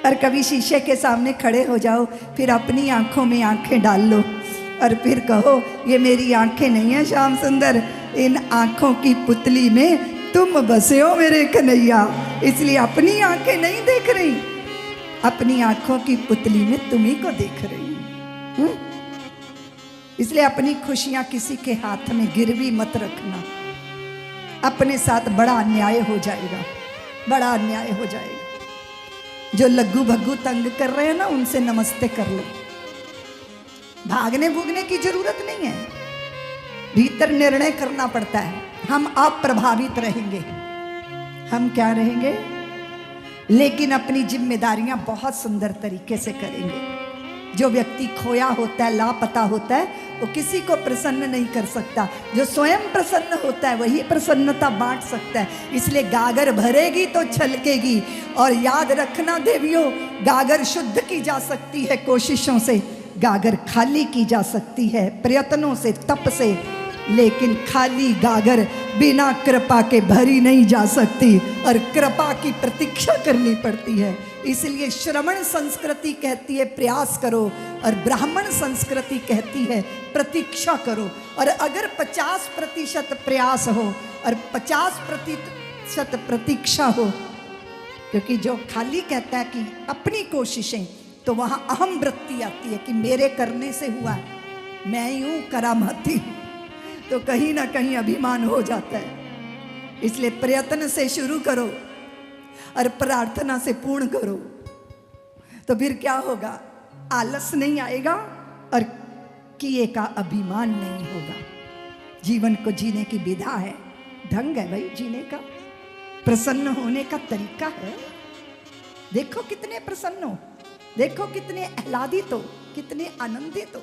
और कभी शीशे के सामने खड़े हो जाओ, फिर अपनी आंखों में आंखें डाल लो और फिर कहो ये मेरी आंखें नहीं है श्याम सुंदर, इन आंखों की पुतली में तुम बसे हो मेरे कन्हैया। इसलिए अपनी आंखें नहीं देख रही, अपनी आंखों की पुतली में तुम्ही को देख रही हूं। इसलिए अपनी खुशियां किसी के हाथ में गिरवी मत रखना, अपने साथ बड़ा अन्याय हो जाएगा, बड़ा अन्याय हो जाएगा। जो लग्गू भग्गू तंग कर रहे हैं ना, उनसे नमस्ते कर लो। भागने भूगने की जरूरत नहीं है, भीतर निर्णय करना पड़ता है। हम अप्रभावित रहेंगे, हम क्या रहेंगे, लेकिन अपनी जिम्मेदारियां बहुत सुंदर तरीके से करेंगे। जो व्यक्ति खोया होता है, लापता होता है, वो किसी को प्रसन्न नहीं कर सकता। जो स्वयं प्रसन्न होता है वही प्रसन्नता बांट सकता है। इसलिए गागर भरेगी तो छलकेगी। और याद रखना देवियों, गागर शुद्ध की जा सकती है कोशिशों से, गागर खाली की जा सकती है प्रयत्नों से, तप से, लेकिन खाली गागर बिना कृपा के भरी नहीं जा सकती और कृपा की प्रतीक्षा करनी पड़ती है। इसलिए श्रवण संस्कृति कहती है प्रयास करो और ब्राह्मण संस्कृति कहती है प्रतीक्षा करो। और अगर 50% प्रयास हो और 50% प्रतीक्षा हो, क्योंकि जो खाली कहता है कि अपनी कोशिशें, तो वहां अहम वृत्ति आती है कि मेरे करने से हुआ, मैं यूं करामाती, तो कहीं ना कहीं अभिमान हो जाता है। इसलिए प्रयत्न से शुरू करो और प्रार्थना से पूर्ण करो, तो फिर क्या होगा, आलस नहीं आएगा और किए का अभिमान नहीं होगा। जीवन को जीने की विधा है, ढंग है भाई जीने का, प्रसन्न होने का तरीका है। देखो कितने प्रसन्न हो, देखो कितने आह्लादित हो, कितने आनंदित हो।